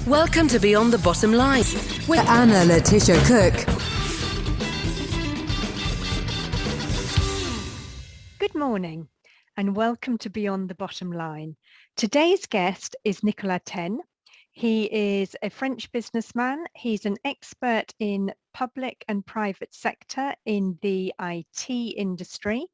Welcome to Beyond the Bottom Line with Anna Letitia Cook. Good morning and welcome to Beyond the Bottom Line. Today's guest is Nicolas Taisne. He is a French businessman. He's an expert in public and private sector in the IT industry,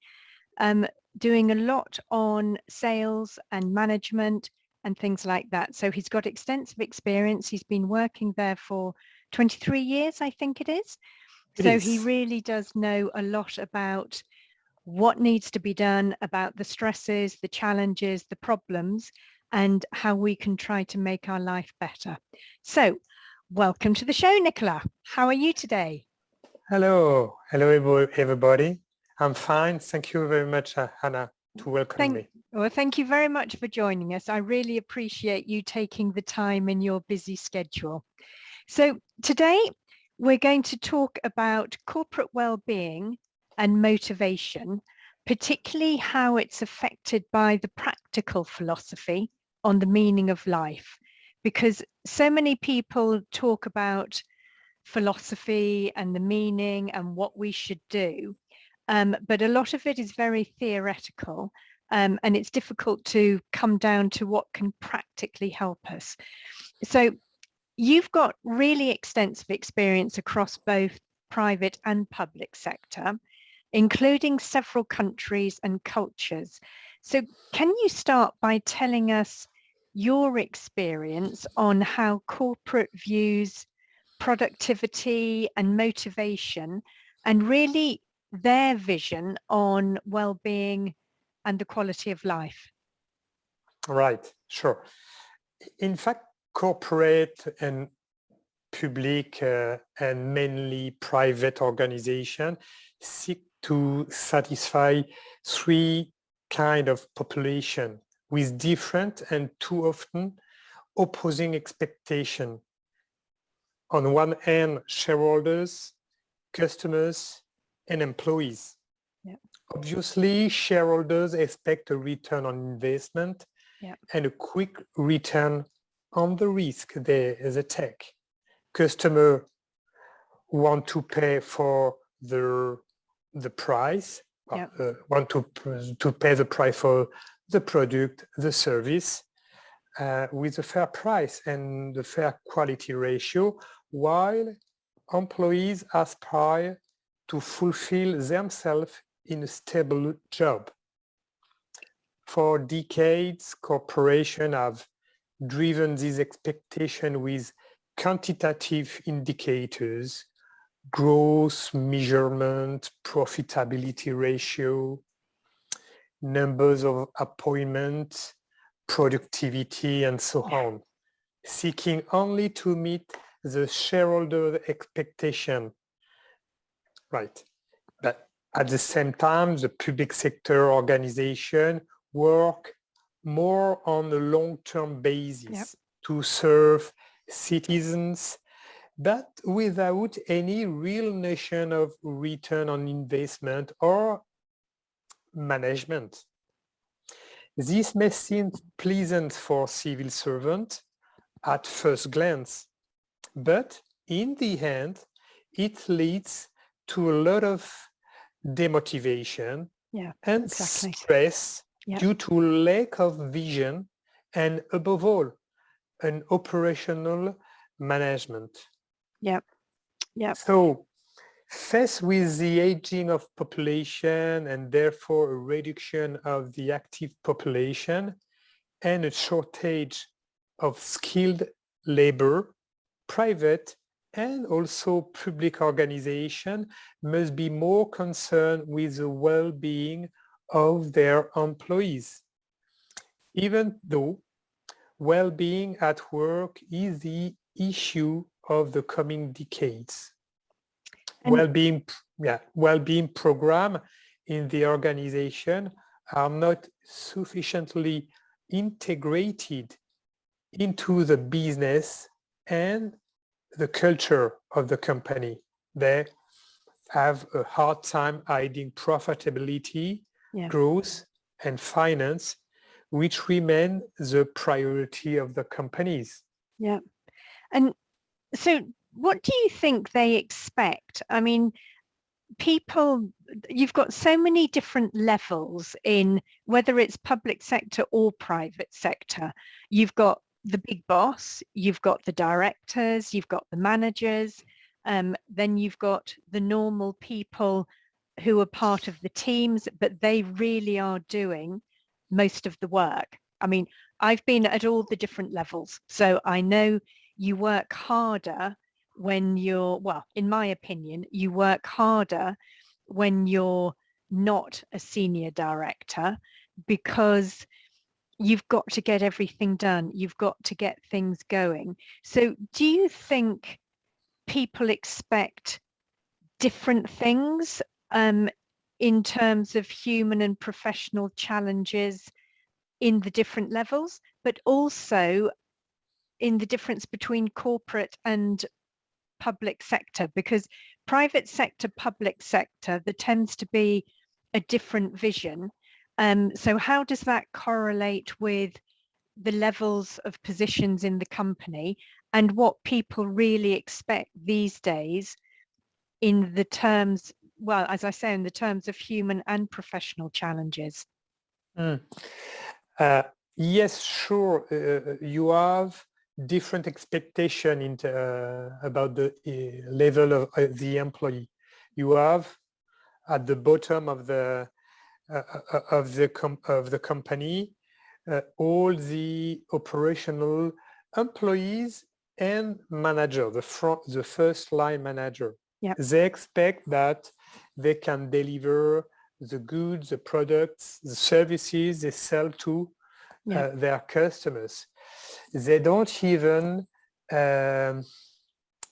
doing a lot on sales and management and things like that. So he's got extensive experience. He's been working there for 23 years, I think it is. He really does know a lot about what needs to be done, about the stresses, the challenges, the problems, and how we can try to make our life better. So welcome to the show, Nicolas. How are you today? Hello everybody. I'm fine. Thank you very much, Hannah, to welcome me. Well, thank you very much for joining us. I really appreciate you taking the time in your busy schedule. So today we're going to talk about corporate well-being and motivation, particularly how it's affected by the practical philosophy on the meaning of life, because so many people talk about philosophy and the meaning and what we should do, but a lot of it is very theoretical, and it's difficult to come down to what can practically help us. So you've got really extensive experience across both private and public sector, including several countries and cultures. So can you start by telling us your experience on how corporate views productivity and motivation, and really their vision on well-being and the quality of life? Right, sure. In fact, corporate and public and mainly private organizations seek to satisfy three kinds of population with different and too often opposing expectations. On one hand, shareholders, customers, and employees. Yep. Obviously, shareholders expect a return on investment and a quick return on the risk they take. Customers want to pay for the price, want to pay the price for the product, the service, with a fair price and the fair quality ratio, while employees aspire to fulfill themselves in a stable job. For decades, corporations have driven this expectation with quantitative indicators, growth measurement, profitability ratio, numbers of appointments, productivity, and so on, seeking only to meet the shareholder expectation. Right. But at the same time, the public sector organization work more on a long-term basis to serve citizens, but without any real notion of return on investment or management. This may seem pleasant for civil servants at first glance, but in the end, it leads to a lot of demotivation and stress due to lack of vision and, above all, an operational management. So, faced with the aging of population and therefore a reduction of the active population and a shortage of skilled labor, private and also public organizations must be more concerned with the well-being of their employees. Even though well-being at work is the issue of the coming decades. Well-being programs in the organization are not sufficiently integrated into the business and the culture of the company. They have a hard time hiding profitability, growth, and finance, which remain the priority of the companies. Yeah. And so what do you think they expect? I mean, people, you've got so many different levels in whether it's public sector or private sector. You've got the big boss, you've got the directors, you've got the managers, then you've got the normal people who are part of the teams, but they really are doing most of the work. I mean, I've been at all the different levels, so I know you work harder when you're, well, in my opinion, you work harder when you're not a senior director, because you've got to get everything done. You've got to get things going. So do you think people expect different things in terms of human and professional challenges in the different levels, but also in the difference between corporate and public sector? Because private sector, public sector, there tends to be a different vision. So how does that correlate with the levels of positions in the company and what people really expect these days in the terms, well, as I say, in the terms of human and professional challenges? Mm. Yes, sure. You have different expectation about the level of the employee. You have at the bottom of the company all the operational employees and manager, the first line manager. Yeah. They expect that they can deliver the goods, the products, the services they sell to their customers. They don't even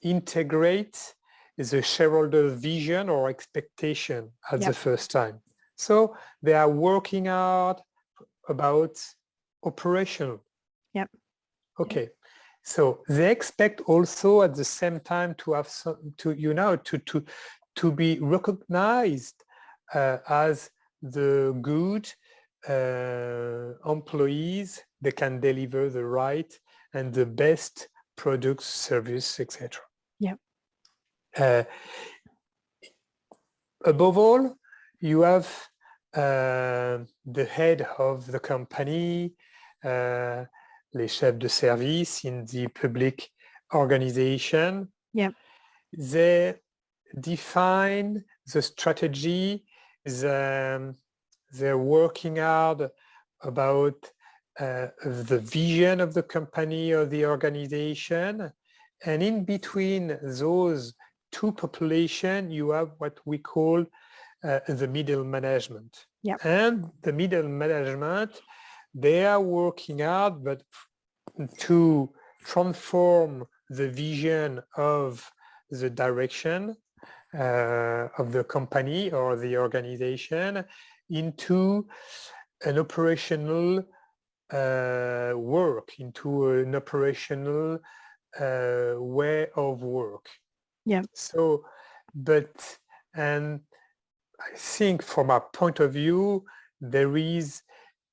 integrate the shareholder vision or expectation at the first time. So they are working hard about operational. Yep. Okay. So they expect also at the same time to have to be recognized as the good employees. They can deliver the right and the best products, service, etc. Yeah. Above all, you have the head of the company, les chefs de service in the public organization. Yeah. They define the strategy. They're working hard about the vision of the company or the organization. And in between those two populations, you have what we call the middle management. Yep. And the middle management, they are working hard, but to transform the vision of the direction of the company or the organization into an operational work, into an operational way of work. Yeah. So, and I think from our point of view, there is,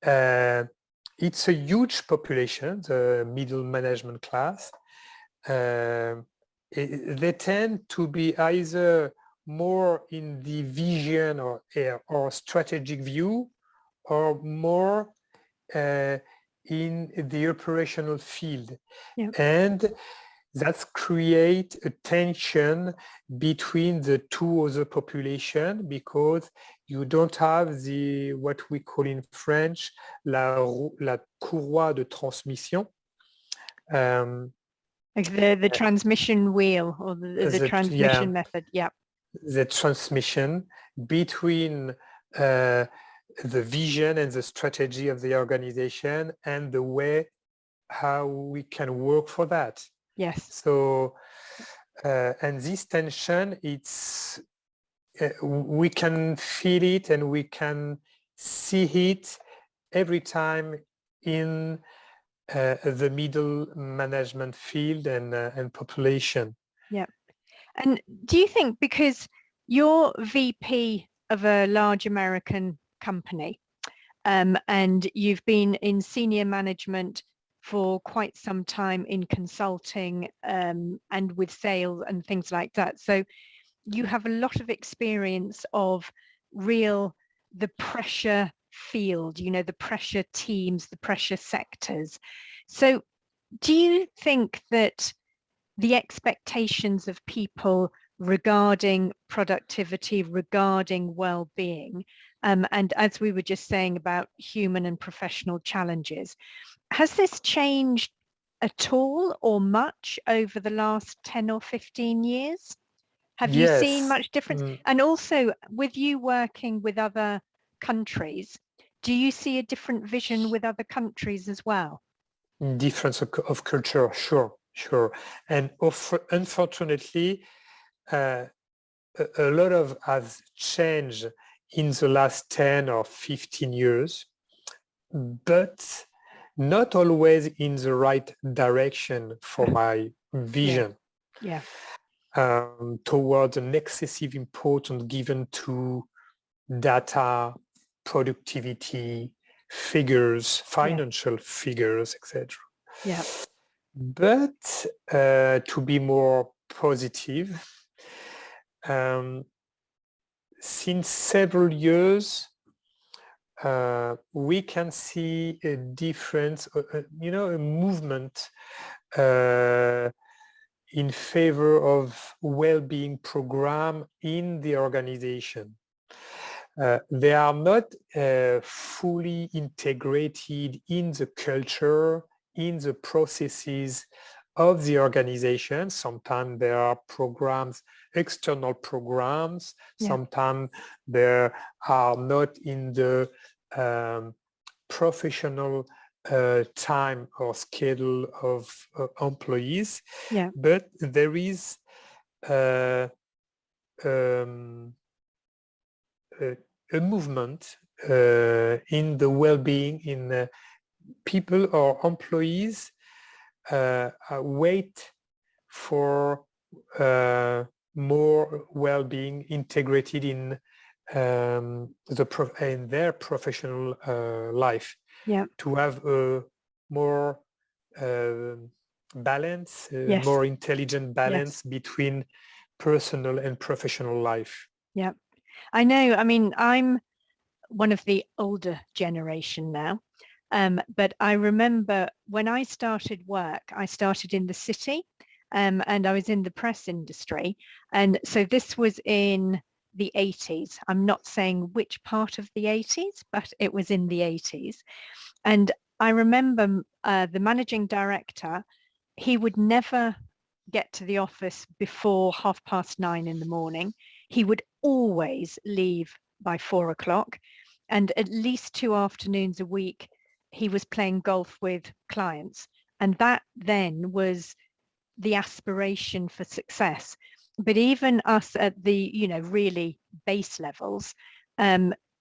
it's a huge population, the middle management class. They tend to be either more in the vision or strategic view, or more in the operational field. Yeah. And that create a tension between the two other population, because you don't have the, what we call in French, la courroie de transmission. Like the transmission wheel or the transmission method. Yeah. The transmission between the vision and the strategy of the organization and the way how we can work for that. Yes. So, and this tension, it's, we can feel it and we can see it every time in the middle management field and population. Yeah. And do you think, because you're VP of a large American company, and you've been in senior management for quite some time in consulting and with sales and things like that. So you have a lot of experience of the pressure field, the pressure teams, the pressure sectors. So do you think that the expectations of people regarding productivity, regarding well-being, and as we were just saying about human and professional challenges, has this changed at all or much over the last 10 or 15 years? Have you seen Yes. much difference? And also, with you working with other countries, do you see a different vision with other countries as well? Difference of culture, sure. And unfortunately, a lot of has changed in the last 10 or 15 years, but not always in the right direction for my vision. Yeah. Towards an excessive importance given to data, productivity, figures, financial figures, etc. Yeah. But to be more positive, since several years, we can see a difference, a movement in favor of well-being program in the organization. They are not fully integrated in the culture, in the processes of the organization. Sometimes there are programs, external programs. Sometimes they are not in the professional time or schedule of employees. But there is a movement in the well-being in people or employees wait for more well-being integrated in in their professional life. To have a more balance, more intelligent balance between personal and professional life. Yeah, I know. I mean, I'm one of the older generation now, but I remember when I started work, I started in the city, and I was in the press industry. And so this was in the 80s. I'm not saying which part of the 80s, but it was in the 80s. And I remember the managing director, he would never get to the office before 9:30 in the morning. He would always leave by 4 o'clock. And at least 2 afternoons a week, he was playing golf with clients. And that then was the aspiration for success. But even us at the, really base levels,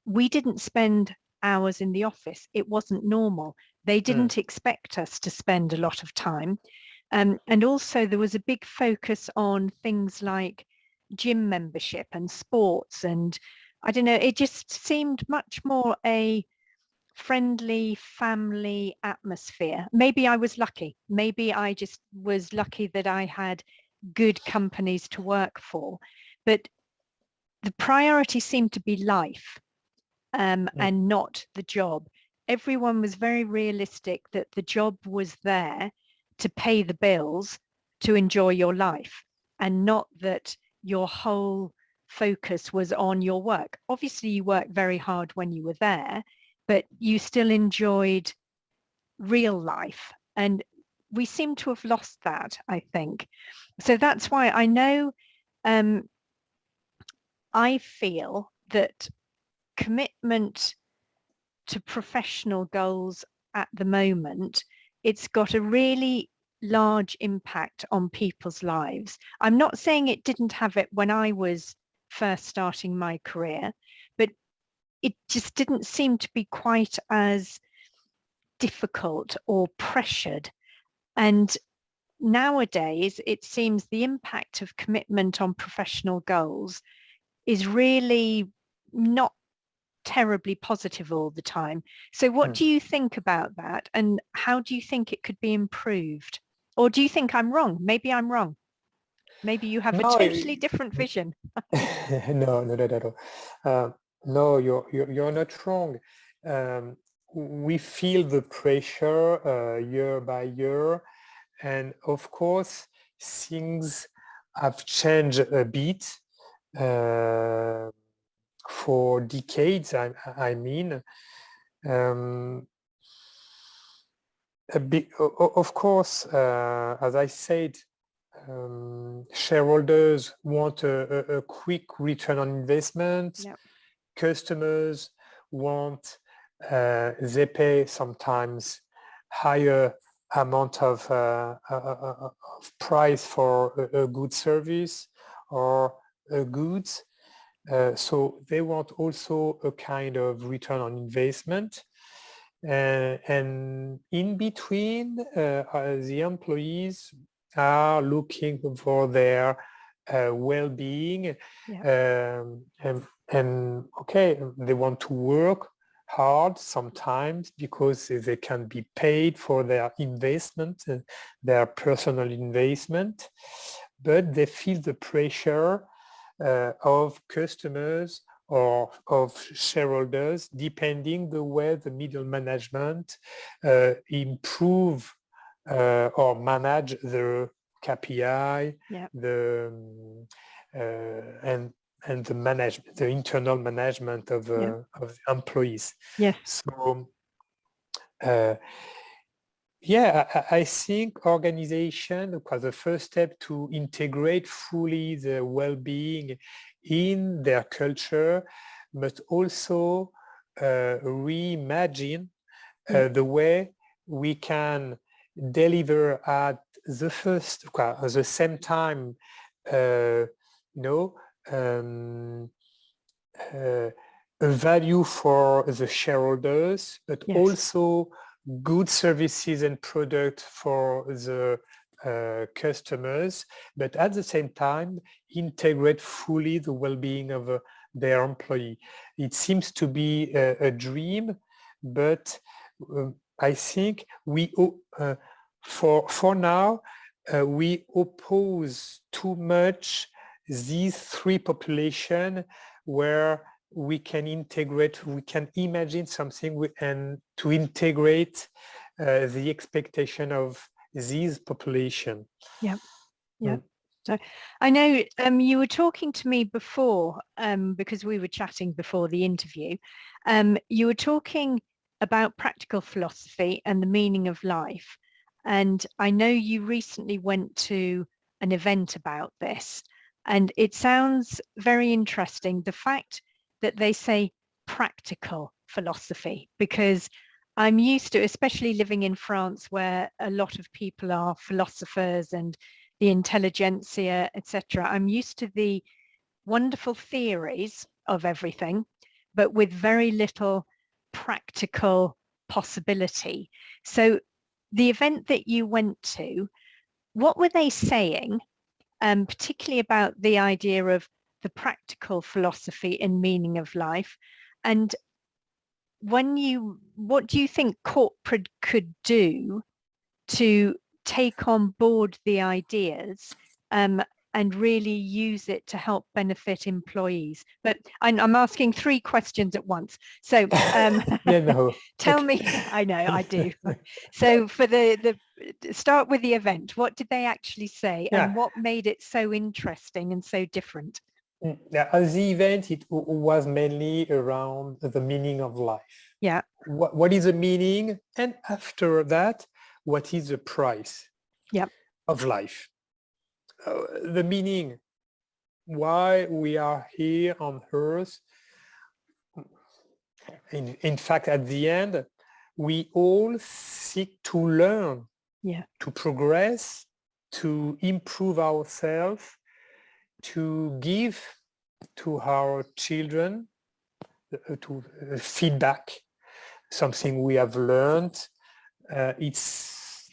we didn't spend hours in the office. It wasn't normal. They didn't expect us to spend a lot of time. And also there was a big focus on things like gym membership and sports. And I don't know, it just seemed much more a friendly family atmosphere. Maybe I was lucky. Maybe I just was lucky that I had good companies to work for. But the priority seemed to be life and not the job. Everyone was very realistic that the job was there to pay the bills, to enjoy your life, and not that your whole focus was on your work. Obviously, you worked very hard when you were there, but you still enjoyed real life. And we seem to have lost that, I think. So that's why I know I feel that commitment to professional goals at the moment, it's got a really large impact on people's lives. I'm not saying it didn't have it when I was first starting my career, but it just didn't seem to be quite as difficult or pressured. And nowadays, it seems the impact of commitment on professional goals is really not terribly positive all the time. So what do you think about that, and how do you think it could be improved? Or do you think I'm wrong? Maybe I'm wrong. Maybe you have a No, totally different vision. no, no, no, no, no. No, you're not wrong. We feel the pressure year by year, and of course, things have changed a bit for decades. I mean, um, of course, as I said, shareholders want a quick return on investment. Yep. Customers want, they pay sometimes higher amount of price for a good service or a goods. So they want also a kind of return on investment. And in between, the employees are looking for their well-being, and okay, they want to work hard sometimes because they can be paid for their investment, their personal investment, but they feel the pressure of customers or of shareholders, depending the way the middle management improve or manage the KPI, the and the management, the internal management of the employees. Yes. So yeah, I think organization was the first step to integrate fully the well-being in their culture, but also reimagine the way we can deliver at the same time, a value for the shareholders, but also good services and products for the customers, but at the same time integrate fully the well-being of their employee. It seems to be a dream, but I think we for now we oppose too much these three populations where we can integrate, we can imagine something and to integrate the expectation of these population. Yeah, yeah. So I know you were talking to me before, because we were chatting before the interview. You were talking about practical philosophy and the meaning of life. And I know you recently went to an event about this, and it sounds very interesting, the fact that they say practical philosophy, because I'm used to, especially living in France, where a lot of people are philosophers and the intelligentsia, etc. I'm used to the wonderful theories of everything, but with very little practical possibility. So the event that you went to, what were they saying, particularly about the idea of the practical philosophy and meaning of life? And what do you think corporate could do to take on board the ideas and really use it to help benefit employees? But I'm asking three questions at once. So tell me, I know I do. So for the start with the event, what did they actually say, and what made it so interesting and so different? The event, it was mainly around the meaning of life. Yeah. What is the meaning? And after that, what is the price of life? The meaning, why we are here on earth. In fact, at the end, we all seek to learn, to progress, to improve ourselves, to give to our children, to feedback, something we have learned. It's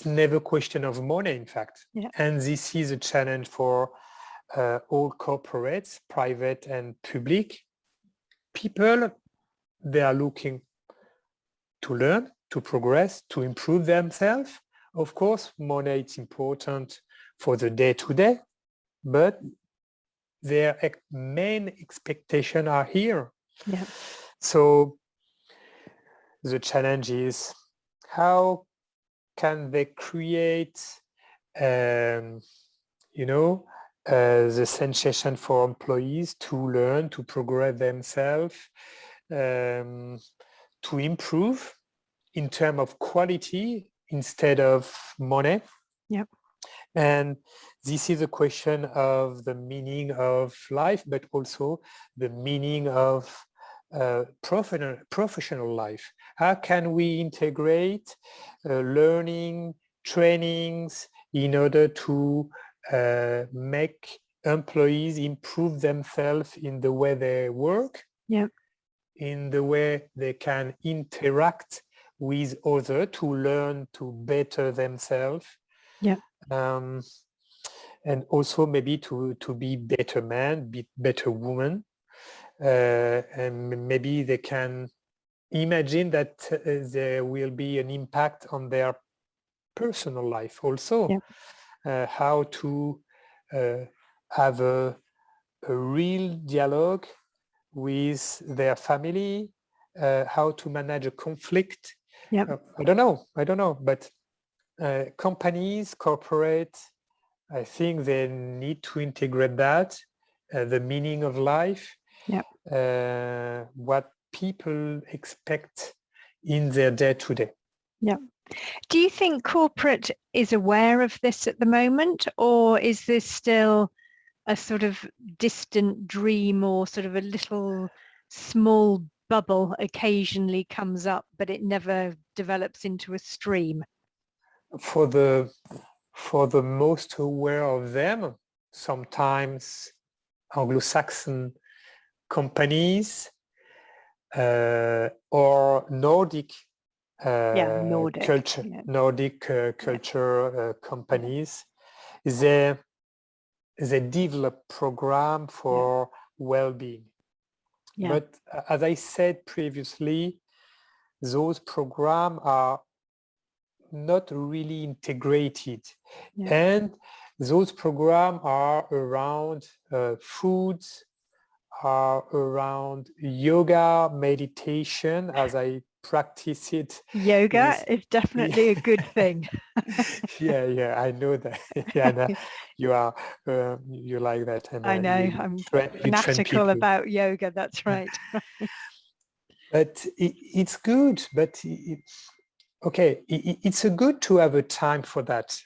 never a question of money, in fact. And this is a challenge for all corporates, private and public. people, they are looking to learn, to progress, to improve themselves. Of course, money is important for the day-to-day, but their main expectations are here. Yeah. So the challenge is, how can they create, the sensation for employees to learn, to progress themselves, to improve in terms of quality instead of money. Yep. And this is a question of the meaning of life, but also the meaning of professional life. How can we integrate learning, trainings in order to make employees improve themselves in the way they work, Yep. in the way they can interact with others to learn to better themselves. Yep. And also maybe to be better man, be better woman. And maybe they can imagine that there will be an impact on their personal life also. Yep. How to have a real dialogue with their family, how to manage a conflict. Yep. I don't know, but companies, corporate, I think they need to integrate that, the meaning of life, Yep. what people expect in their day-to-day. Yep. Do you think corporate is aware of this at the moment, or is this still a sort of distant dream, or sort of a little small bubble occasionally comes up, but it never develops into a stream? For the most aware of them, sometimes Anglo-Saxon companies or Nordic Nordic culture, yeah. Nordic culture companies, they develop program for well-being. But as I said previously, those programs are not really integrated, and those programs are around foods, are around yoga, meditation, as I practice it. Yoga is definitely a good thing. yeah, I know that. Yeah, no, you like that, and I know, you I'm train fanatical people about yoga, that's right. But it's good, but okay, it's a good to have a time for that.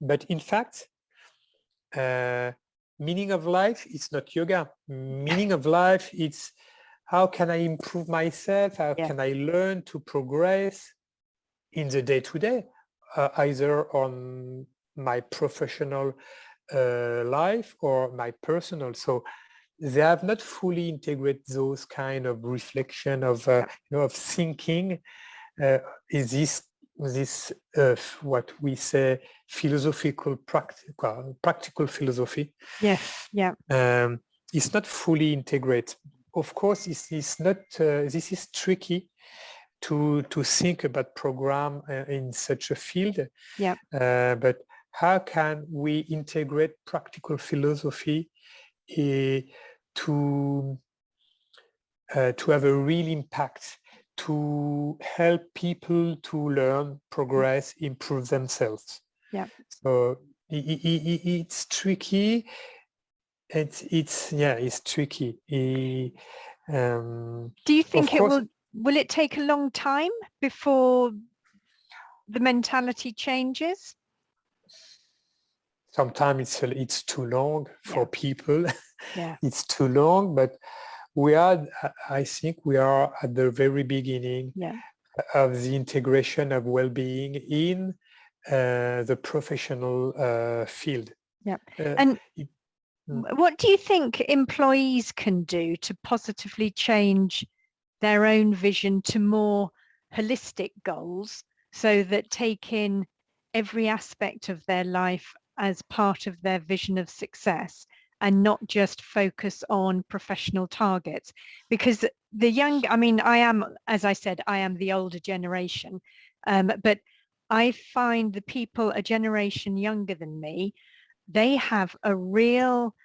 But in fact, meaning of life is not yoga. Meaning of life, it's how can I improve myself? How can I learn to progress in the day-to-day, either on my professional life or my personal. So they have not fully integrated those kind of reflection of of thinking. Is this what we say philosophical practical philosophy? It's not fully integrated. Of course, this is not. This is tricky to think about program in such a field. But how can we integrate practical philosophy to have a real impact, to help people to learn, progress, improve themselves? So it's tricky. It's tricky. Do you think will it take a long time before the mentality changes? Sometimes it's too long for people. It's too long, but I think we are at the very beginning of the integration of well-being in the professional field. And what do you think employees can do to positively change their own vision to more holistic goals, so that take in every aspect of their life as part of their vision of success, and not just focus on professional targets. Because the young, I mean, as I said, I am the older generation, but I find the people a generation younger than me, they have a real,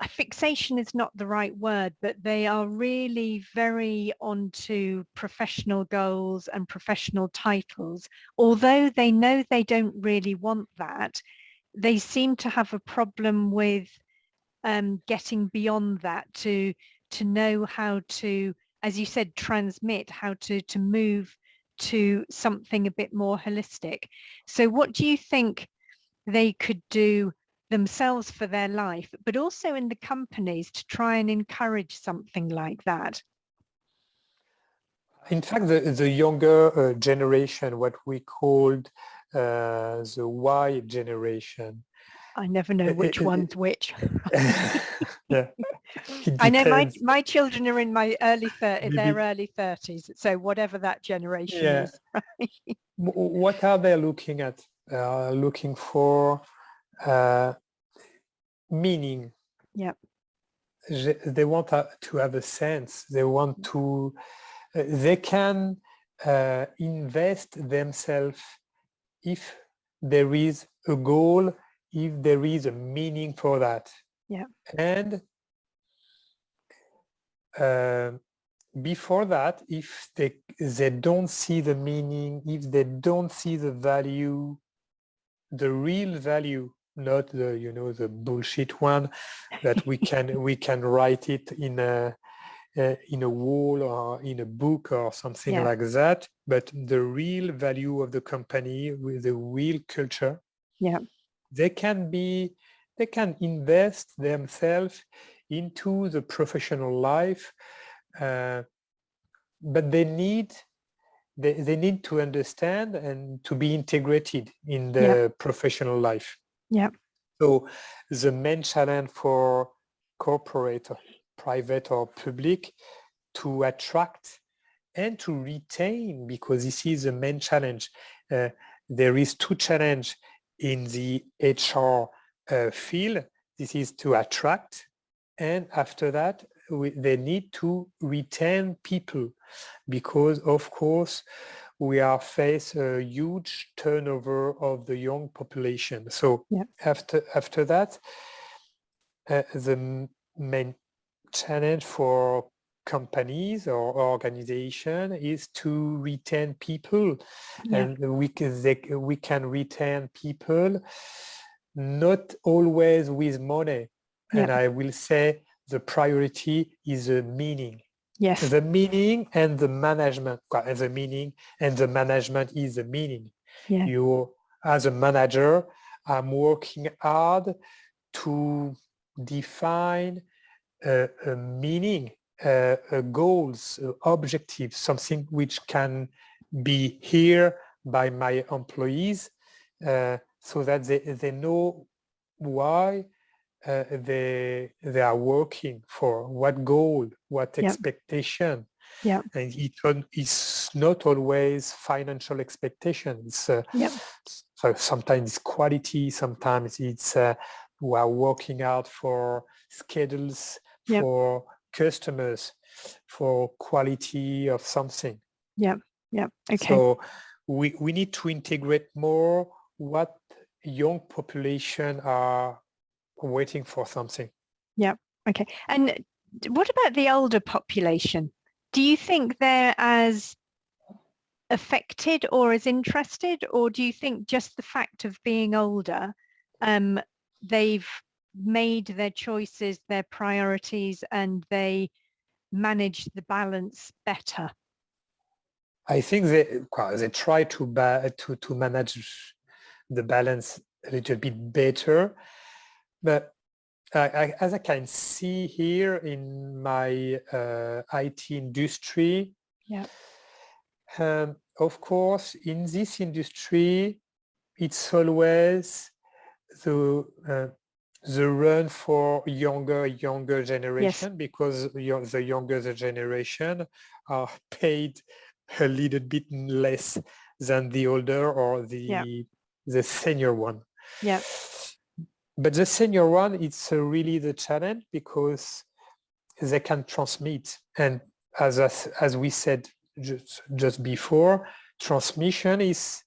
fixation is not the right word, but they are really very onto professional goals and professional titles. Although they know they don't really want that, they seem to have a problem with getting beyond that to know how to, as you said, transmit, how to move to something a bit more holistic. So what do you think they could do themselves for their life, but also in the companies to try and encourage something like that? In fact, the younger generation, what we called the Y generation. I never know which one's which. Yeah, it I know depends. my children are in their early Maybe, 30s, so whatever that generation yeah. is. Right? What are they looking at? Looking for meaning. Yeah. They want to have a sense. They want to. They can invest themselves if there is a goal, if there is a meaning for that. Yeah. And before that, if they don't see the meaning, if they don't see the value, the real value, not the the bullshit one that we can write it in a wall or in a book or something Yeah. like that, but the real value of the company with the real culture, Yeah. they can invest themselves into the professional life, but they need to understand and to be integrated in Yeah. the professional life. Yeah. So the main challenge for corporate, or private or public, to attract and to retain, because this is the main challenge. There is two challenge in the HR field. This is to attract, and after that, they need to retain people, because of course we are face a huge turnover of the young population. So Yeah. after that, the main challenge for companies or organization is to retain people. Yeah. And we can retain people not always with money. Yeah. And I will say the priority is the meaning. Yes. The meaning and the management. The meaning and the management is the meaning. Yeah. You, as a manager, I'm working hard to define a meaning, goals, objectives, something which can be here by my employees, so that they know why they are working for, what goal, what Yeah. expectation. Yeah. And it's not always financial expectation. It's Yeah. so sometimes it's quality, sometimes it's we are working out for schedules, Yeah. for customers, for quality of something. Yeah. Yeah. Okay. So we need to integrate more what young population are waiting for something. Yeah. Okay. And what about the older population? Do you think they're as affected or as interested, or do you think just the fact of being older, they've made their choices, their priorities, and they manage the balance better? I think they try to manage the balance a little bit better, but as I can see here in my IT industry, Yeah. of course, in this industry, it's always the run for younger Yes. generation, because the younger the generation are paid a little bit less than the older or Yeah. the senior one. Yeah. but the senior one, it's really the challenge because they can transmit. And as we said just before, transmission it's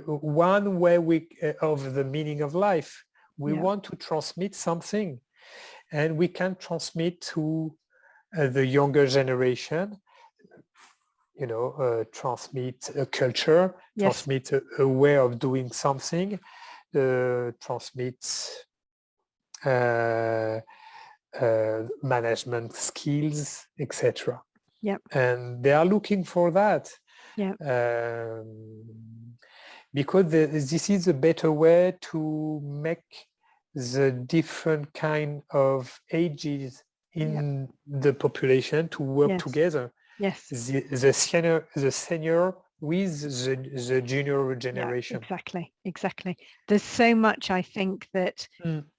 one way of the meaning of life. We want to transmit something, and we can transmit to the younger generation, transmit a culture, transmit a way of doing something, transmit management skills, etc. And they are looking for that. Because this is a better way to make the different kind of ages in the population to work together. The senior with the junior generation. Exactly. There's so much, I think, that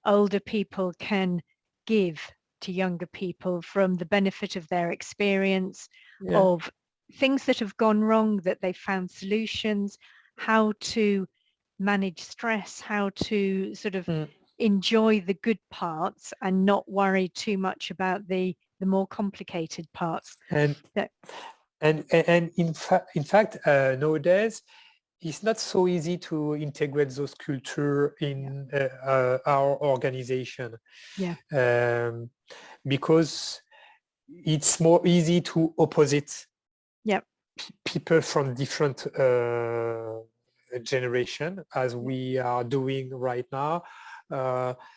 older people can give to younger people from the benefit of their experience, of things that have gone wrong, that they found solutions, how to manage stress, how to sort of enjoy the good parts and not worry too much about the more complicated parts. And in fact, nowadays, it's not so easy to integrate those culture in our organization. Because it's more easy to opposite people from different generation, as we are doing right now.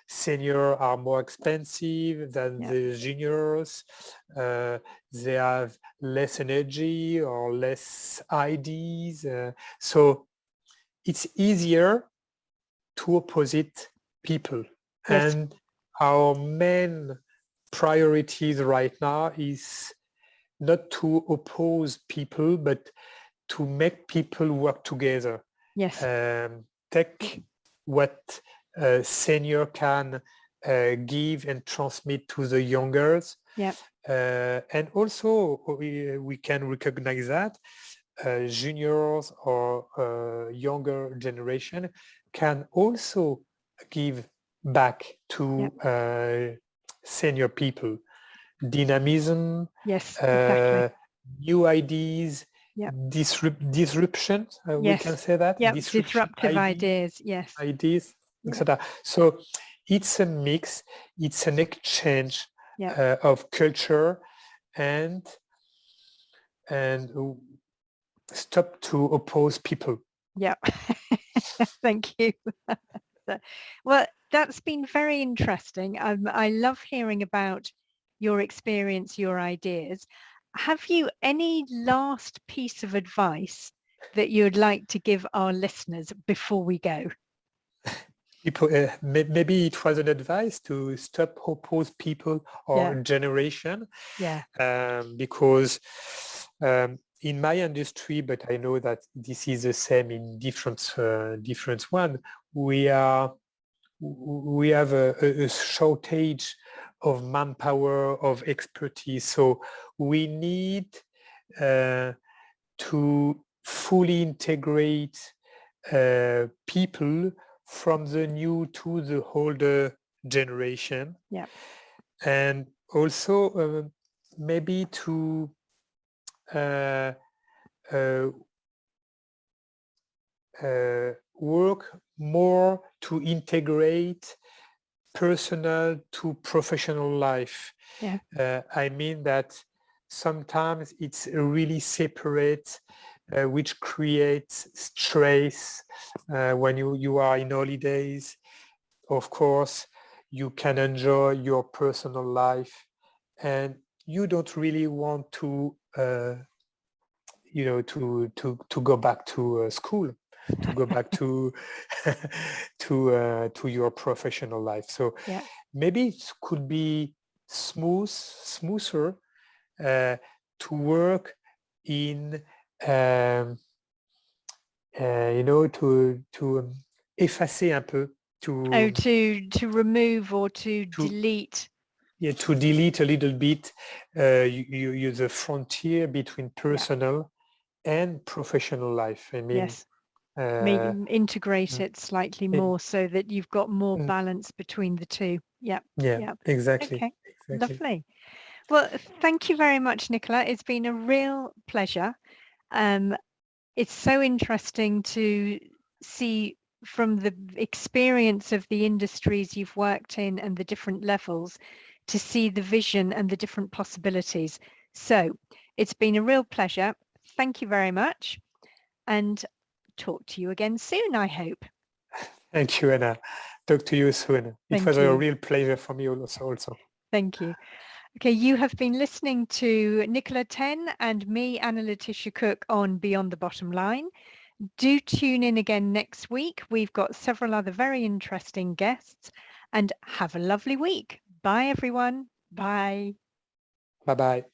Senior are more expensive than the juniors. They have less energy or less ideas. So it's easier to opposite people. And our main priorities right now is not to oppose people, but to make people work together. Take what senior can give and transmit to the youngers. And also we can recognize that juniors or younger generation can also give back to senior people. Dynamism, new ideas, disruption, we can say that. Disruptive ideas, etc. So it's a mix, it's an exchange of culture, and stop to oppose people. Thank you. Well, that's been very interesting. I love hearing about your experience, your ideas. Have you any last piece of advice that you'd like to give our listeners before we go? Maybe it was an advice to stop oppose people or generation. Because in my industry, but I know that this is the same in different one, we have a shortage of manpower, of expertise. So we need to fully integrate people from the new to the older generation. And also maybe to work more to integrate personal to professional life. I mean that sometimes it's really separate, which creates stress. When you are in holidays, of course, you can enjoy your personal life, and you don't really want to go back to school, to go back to to your professional life. So maybe it could be smoother to work in to effacer un peu, to remove or to delete. To delete a little bit the frontier between personal and professional life. I mean, integrate mm, it slightly in- more so that you've got more mm, balance between the two. Yep. yeah, Yep. exactly, Okay. exactly. Lovely. Well, thank you very much, Nicola. It's been a real pleasure. It's so interesting to see from the experience of the industries you've worked in and the different levels to see the vision and the different possibilities. So it's been a real pleasure. Thank you very much, and talk to you again soon, I hope. Thank you, Anna. Talk to you soon. It was Thank a you. real pleasure for me also. Thank you. Okay, you have been listening to Nicolas Taisne and me, Anna Letitia Cook, on Beyond the Bottom Line. Do tune in again next week. We've got several other very interesting guests, and have a lovely week. Bye, everyone. Bye. Bye-bye.